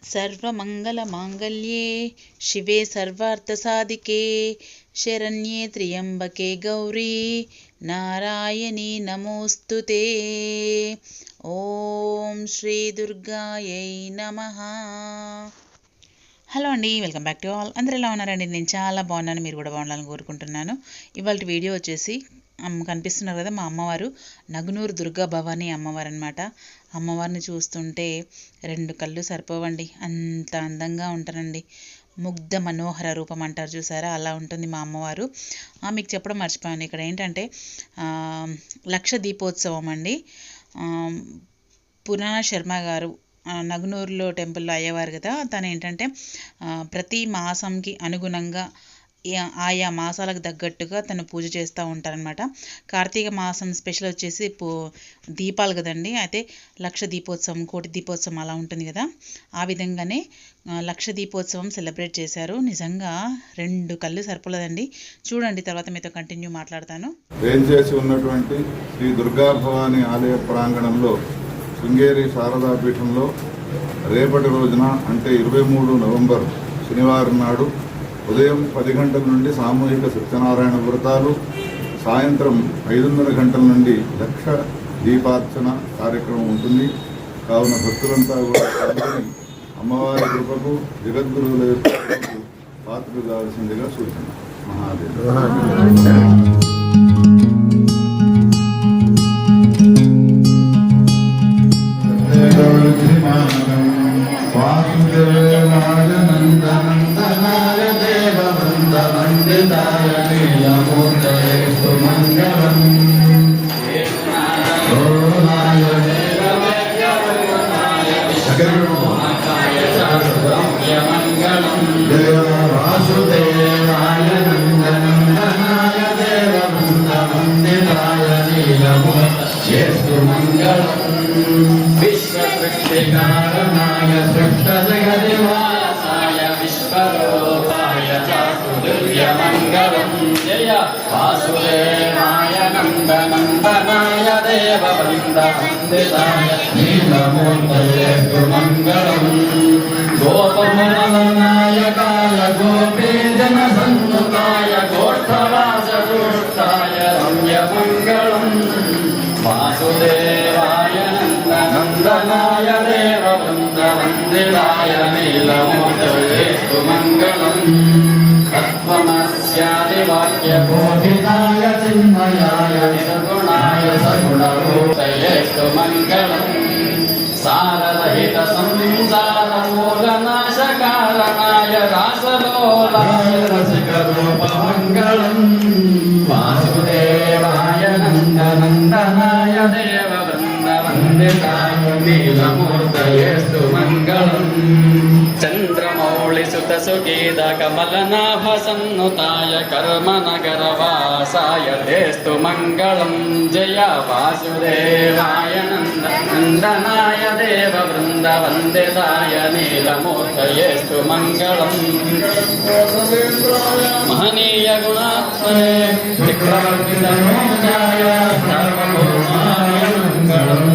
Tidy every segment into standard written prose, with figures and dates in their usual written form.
सर्वमङ्गलमाङ्गल्ये शिवे सर्वार्थसाधिके शरण्ये त्र्यम्बके गौरी नारायणी नमोस्तुते। ఓం శ్రీ దుర్గాయై నమః. హలో అండి, వెల్కమ్ బ్యాక్ టు ఆల్. అందరూ ఎలా ఉన్నారండి? నేను చాలా బాగున్నాను, మీరు కూడా బాగుండాలని కోరుకుంటున్నాను. ఇవాళ వీడియో వచ్చేసి కనిపిస్తున్నారు కదా, మా అమ్మవారు నగునూరు దుర్గా భవానీ అమ్మవారు అనమాట. అమ్మవారిని చూస్తుంటే రెండు కళ్ళు సరిపోవండి, అంత అందంగా ఉంటారండి. ముగ్ధ మనోహర రూపం అంటారు చూసారా, అలా ఉంటుంది మా అమ్మవారు. మీకు చెప్పడం మర్చిపోయాను, ఇక్కడ ఏంటంటే లక్ష దీపోత్సవం అండి. పురాణ శర్మ గారు నగునూరులో టెంపుల్లో అయ్యేవారు కదా, తను ఏంటంటే ప్రతి మాసంకి అనుగుణంగా ఆయా మాసాలకు తగ్గట్టుగా తను పూజ చేస్తూ ఉంటారనమాట. కార్తీక మాసం స్పెషల్ వచ్చేసి దీపాలు కదండి, అయితే లక్ష దీపోత్సవం, కోటి దీపోత్సవం అలా ఉంటుంది కదా, ఆ విధంగానే లక్ష దీపోత్సవం సెలబ్రేట్ చేశారు. నిజంగా రెండు కళ్ళు సరిపోలేదండి. చూడండి, తర్వాత మీతో కంటిన్యూ మాట్లాడతాను. ఏం చేసి ఉన్నటువంటి శ్రీ దుర్గా భవానీ ఆలయ ప్రాంగణంలో శృంగేరి శారదా పీఠంలో రేపటి రోజున అంటే 23 నవంబర్ శనివారం నాడు ఉదయం 10 గంటల నుండి సామూహిక సత్యనారాయణ వ్రతాలు, సాయంత్రం 5:30 గంటల నుండి లక్ష దీపార్చన కార్యక్రమం ఉంటుంది. కావున భక్తులంతా కూడా అమ్మవారి కృపకు జగద్గురువుల యొక్క పాత్రలు కావాల్సిందిగా సూచన. మహాదేవ. विश्वसृष्टिकारणाय सृष्टजगदिवासाय विश्वरूपाय चातुर्यमङ्गलं जय वासुदेवाय नन्दनन्दनाय देववृन्दवन्दिताय नीलमूर्तये मङ्गलम् गोपमननायकाय गोपीजनसन्नुताय गोष्ठवासदुष्टाय रम्यमङ्गलम् वासुदेवाय नन्दनाय देववृन्दवन्दिताय नीलमूर्तयेस्तु मङ्गलम् तत्त्वमस्यादिवाक्यबोधिताय चिन्मयाय सगुणाय सगुणरूपयेस्तु मङ्गलम् साररहितसंसारमूलनाशकारणाय रासलोलाय रसिकरूपमङ्गलम् वासुदेवाय नन्दनन्दनाय देववृन्दवन्दिताय नीलमूर्तयेस्तु मङ्गलम् चन्द्रमौळिसुतसुगीतकमलनाभसन्नुताय कर्मनगरवासाय तेस्तु मङ्गलम् जय वासुदेवाय नन्दनाय देववृन्दवन्दिताय नीलमूर्तयेस्तु मङ्गलम् महनीय गुणात्मने विक्रमविदनोजाय सर्वभौमाय मङ्गलम्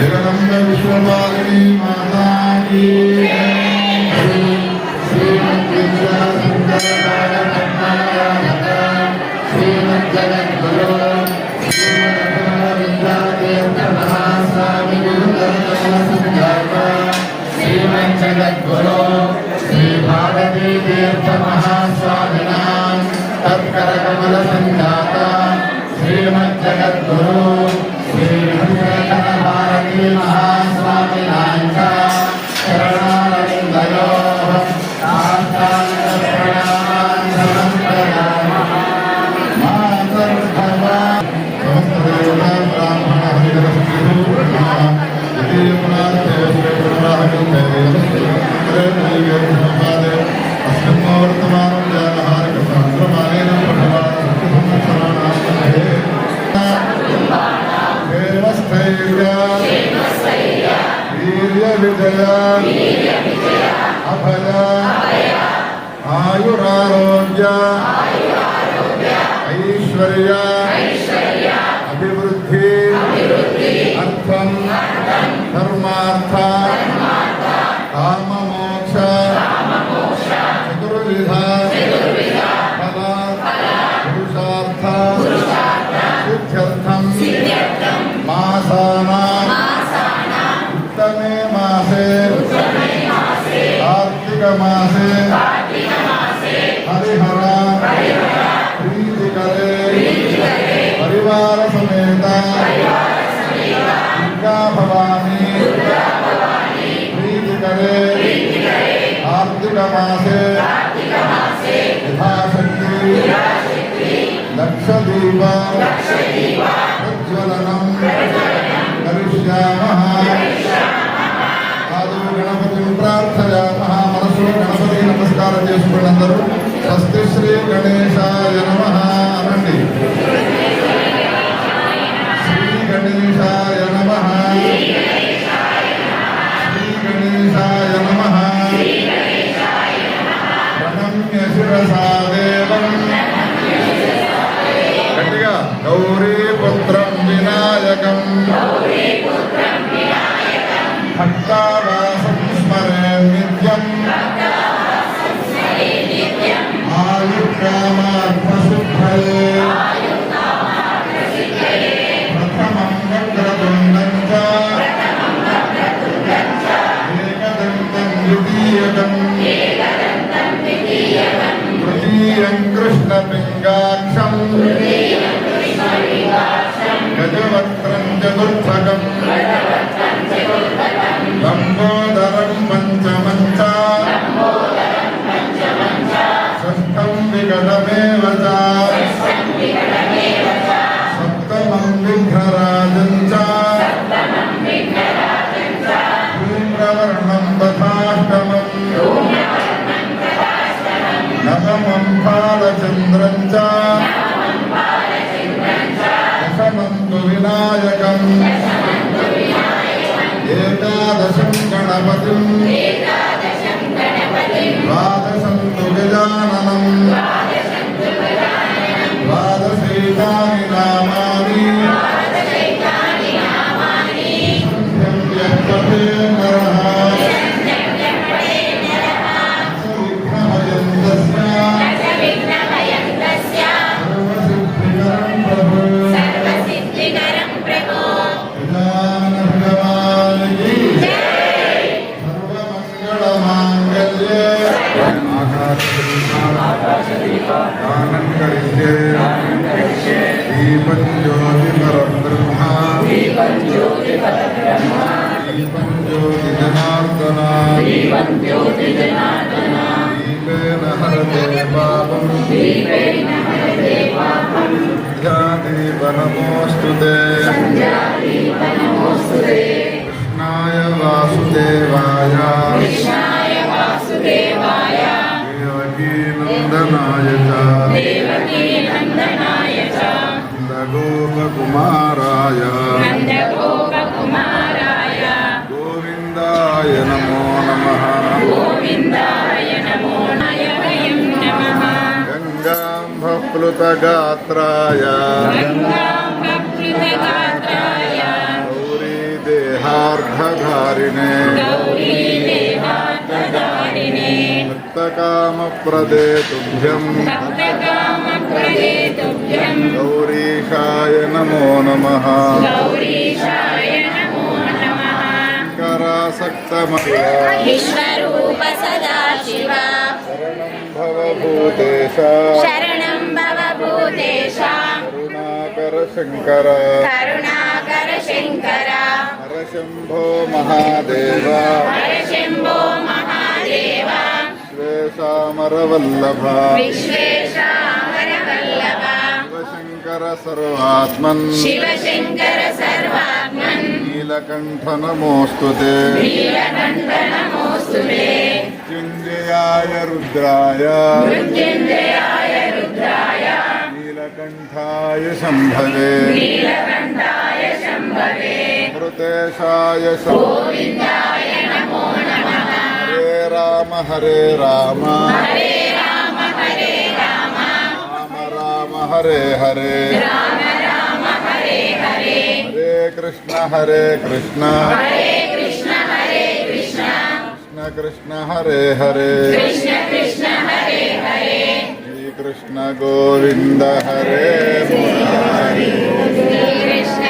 जगदम्ब विश्वपालिनी माता की श्रीमज्जगद्गुरो श्री भारती तीर्थ महास्वामिना तत्करकमल संजाता श्रीमज्जगद्गुरो श्री भारती महास्वामिना शरणारविन्दयोः साष्टाङ्गप्रणामान् समर्पयामः। मातर्भगवान् अस्मिन् वर्तमानं आरोग्य ऐश्वर्य अभिवृद्धि अर्थम धर्मार्थ काम मोक्ष चतुर्विधा फल पुरुषार्थ सिद्ध्यर्थम मासानां उत्तमे मासे कार्तिक मासे हरिहर प्रीतिकरे परिवार समेत दुर्गा भवानी प्रीतिकरे कार्तिक मासे यथाशक्ति लक्षदीप प्रज्वलनं करिष्यामः। आदौ गणपतिं प्रार्थयामः। मनसो गणपति नमस्कार చేసుకుని అందరూ స్వస్తి శ్రీ గణేశాయ నమః అనండి। శ్రీ గణేశాయ నమః శ్రీ గణేశాయ నమః ప్రణమ్య శిరసా దేవం గట్టిగా గౌరీ పుత్రం వినాయకం భక్తావాసం స్మరే నిత్యం ఆయుర్కామార్థసిద్ధయే ప్రథమం వక్రతుండం చ ఏకదంతం ద్వితీయకం తృతీయం కృష్ణపింగాక్షం గజవక్త్రం చతుర్థకం లంబోదరం పంచమం చ షష్ఠం వికటమేవ చ సప్తమం విఘ్నరాజం చ ధూమ్రవర్ణం తథాష్టమం నవమం బాలచంద్రం చ దశమం తు వినాయకం ఏకాదశం గణపతిం ద్వాదశం తు గజాననం ద్వాదశైతాని నామాని సంధ్యం యత్పతే నరః సవిఘ్నమయం తస్య సర్వసిద్ధికరం ప్రభో గజానన భగవాన్ కీ సర్వమంగళమాంగళ్యే ఆకాశదీపానందం కరిష్యే దీపం జ్యోతిపరం బ్రహ్మ దీపం జ్యోతి జనార్దన దీపేన హరతే పాపం సంధ్యాదీపనమోస్తుతే కృష్ణాయ వాసుదేవాయ దేవకీనందనాయ చ నందగోపకుమారాయ గోవిందాయ నమో నమః గంగాంబప్లుతగాత్రాయ గౌరీ దేహార్ధధారిణే భక్తకామప్రదే తుభ్యం గౌరీశాయ నమో నమః విశ్వరూప సదాశివ శరణం భవ భూతేశ కరుణాకర శంకర హరశంభో మహాదేవ విశ్వేశామరవల్లభ శివశంకర సర్వాత్మన్ నీలకంఠ నమోస్తుతే మృత్యుంజయాయ రుద్రాయ నీలకంఠాయ శంభవే మృతేశాయ హరే రామ హరే హరే రామ రామ హరే హరే హరే కృష్ణ హరే కృష్ణ హరే కృష్ణ కృష్ణ కృష్ణ హరే హరే కృష్ణ కృష్ణ హరే హరే శ్రీకృష్ణ గోవింద హరే మురారి కృష్ణ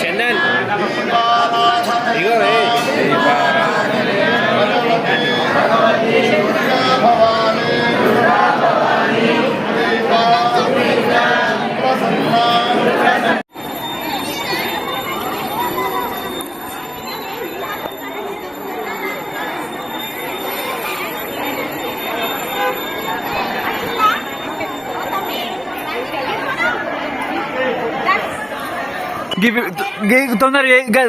చందన్ ఇగో తొందరగా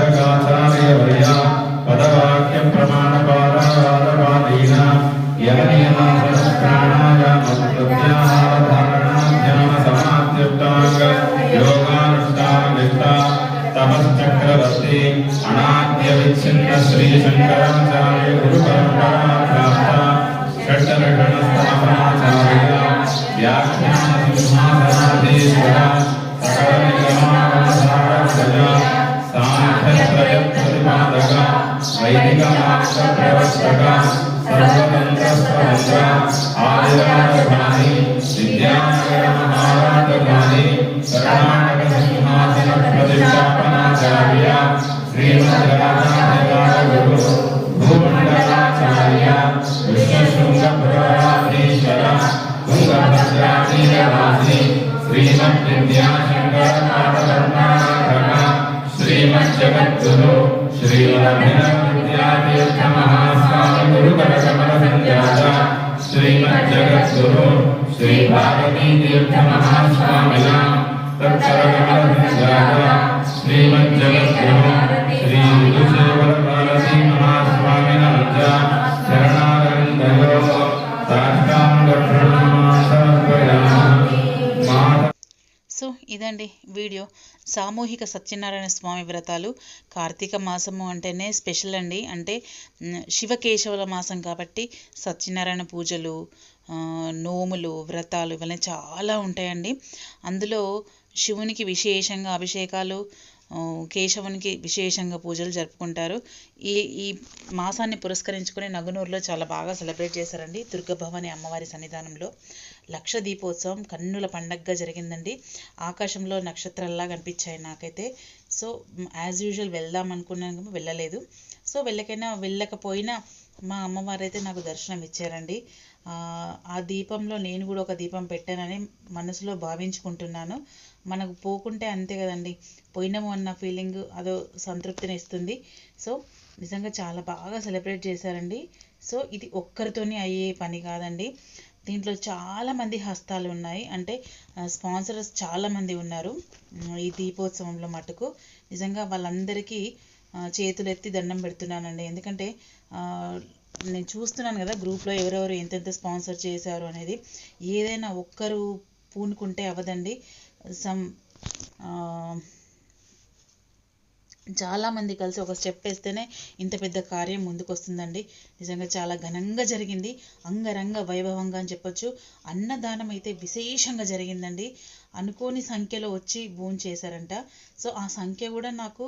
श्रीमत्परमहंसपरिव्राजकाचार्यवर्या पदवाक्यं प्रमाणपारावादपादीना यमनियमासनप्राणायामप्रत्याहारधारणाध्यानसमात्युक्ताङ्ग योगानुष्ठाननिष्ठा तपश्चक्रवर्ती अनाद्यविच्छिन्न श्रीशङ्कराचार्य गुरुपरम्परा प्राप्ता षड्दर्शनस्थापनाचार्य व्याख्यानसिंहासनाधीश्वरा सकलनिगमावसारप्रजा सांख्यत्रयप्रतिपादक वैदिकमार्गप्रवर्तक सर्वतन्त्रस्वतन्त्र आदिराजधानी विद्यानगरमहाराजधानी कर्णाटकसिंहासनप्रतिष्ठापनाचार्य श्रीमद्राजाधिकारगुरु भूमण्डलाचार्य विश्वशृङ्गपुराधीश्वर तुङ्गभद्रातीरवासी श्रीमद्विद्याशङ्करपाठकर्णाटक श्रीमज्जगद्गुरु श्रीमद्भिनवविद्यातीर्थ महास्वामी गुरुकरकमलसञ्जात श्रीमज्जगद्गुरु श्रीभारतीतीर्थमहास्वामिना तत्करकमलसञ्जात श्रीमज्जगद्गुरु श्रीविदुषेवरकालसीमहास्वामिना च शरणागन्तयो साष्टाङ्गप्रणमामः సో ఇదండి వీడియో. సామూహిక సత్యనారాయణ స్వామి వ్రతాలు కార్తీక మాసము అంటేనే స్పెషల్ అండి. అంటే శివకేశవుల మాసం కాబట్టి సత్యనారాయణ పూజలు, నోములు, వ్రతాలు ఇవన్నీ చాలా ఉంటాయండి. అందులో శివునికి విశేషంగా అభిషేకాలు, కేశవునికి విశేషంగా పూజలు జరుపుకుంటారు. ఈ మాసాన్ని పురస్కరించుకొని నగునూరులో చాలా బాగా సెలబ్రేట్ చేశారండి. దుర్గభవాని అమ్మవారి సన్నిధానంలో లక్ష దీపోత్సవం కన్నుల పండగగా జరిగిందండి. ఆకాశంలో నక్షత్రాల్లా కనిపించాయి నాకైతే. సో యాజ్ యూజువల్ వెళ్దాం అనుకున్నాను, వెళ్ళలేదు. సో వెళ్ళకపోయినా మా అమ్మవారు అయితే నాకు దర్శనం ఇచ్చారండి. ఆ దీపంలో నేను కూడా ఒక దీపం పెట్టానని మనసులో భావించుకుంటున్నాను. మనకు పోకుంటే అంతే కదండి, పోయినాము అన్న ఫీలింగ్ అదో సంతృప్తిని ఇస్తుంది. సో నిజంగా చాలా బాగా సెలబ్రేట్ చేశారండి. సో ఇది ఒక్కరితోనే అయ్యే పని కాదండి, దీంట్లో చాలామంది హస్తాలు ఉన్నాయి. అంటే స్పాన్సర్స్ చాలామంది ఉన్నారు ఈ దీపోత్సవంలో మటుకు. నిజంగా వాళ్ళందరికీ చేతులెత్తి దండం పెడుతున్నానండి. ఎందుకంటే నేను చూస్తున్నాను కదా గ్రూప్లో ఎవరెవరు ఎంతెంత స్పాన్సర్ చేశారు అనేది. ఏదైనా ఒక్కరు పూనుకుంటే అవ్వదండి. చాలామంది కలిసి ఒక స్టెప్ వేస్తేనే ఇంత పెద్ద కార్యం ముందుకు వస్తుందండి. నిజంగా చాలా ఘనంగా జరిగింది, అంగరంగ వైభవంగా అని చెప్పొచ్చు. అన్నదానం అయితే విశేషంగా జరిగిందండి. అనుకోని సంఖ్యలో వచ్చి భోజనం చేశారంట. సో ఆ సంఖ్య కూడా నాకు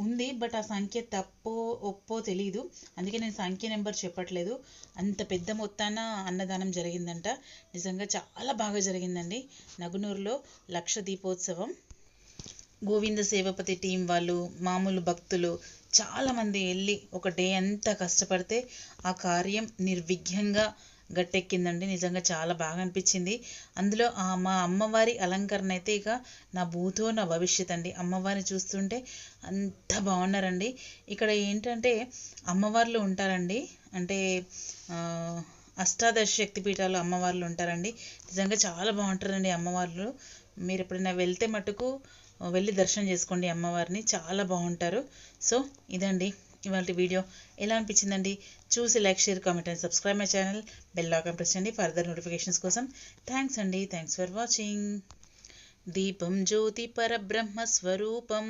ఉంది, బట్ ఆ సంఖ్య తప్పో ఒప్పో తెలీదు, అందుకే నేను సంఖ్య నెంబర్ చెప్పట్లేదు. అంత పెద్ద మొత్తాన అన్నదానం జరిగిందంట. నిజంగా చాలా బాగా జరిగిందండి. నగునూరులో లక్ష దీపోత్సవం గోవింద సేవపతి టీం వాళ్ళు, మామూలు భక్తులు చాలామంది వెళ్ళి ఒక డే అంతా కష్టపడితే ఆ కార్యం నిర్విఘ్నంగా గట్టెక్కిందండి. నిజంగా చాలా బాగా అనిపించింది. అందులో మా అమ్మవారి అలంకరణ అయితే ఇక నా భూతో నా భవిష్యత్ అండి. అమ్మవారిని చూస్తుంటే అంత బాగున్నారండి. ఇక్కడ ఏంటంటే అమ్మవార్లు ఉంటారండి, అంటే అష్టాదశ శక్తిపీఠాలు అమ్మవార్లు ఉంటారండి. నిజంగా చాలా బాగుంటారండి అమ్మవార్లు. మీరు ఎప్పుడైనా వెళ్తే మటుకు వెళ్ళి దర్శనం చేసుకోండి అమ్మవారిని, చాలా బాగుంటారు. సో ఇదండి ఇవాళ వీడియో. ఎలా అనిపించిందండి? చూసి like, share, comment and subscribe my channel. Bell icon press చేయండి ఫర్దర్ నోటిఫికేషన్స్ కోసం. థ్యాంక్స్ అండి. Thanks for watching. దీపం జ్యోతి పరబ్రహ్మ స్వరూపం.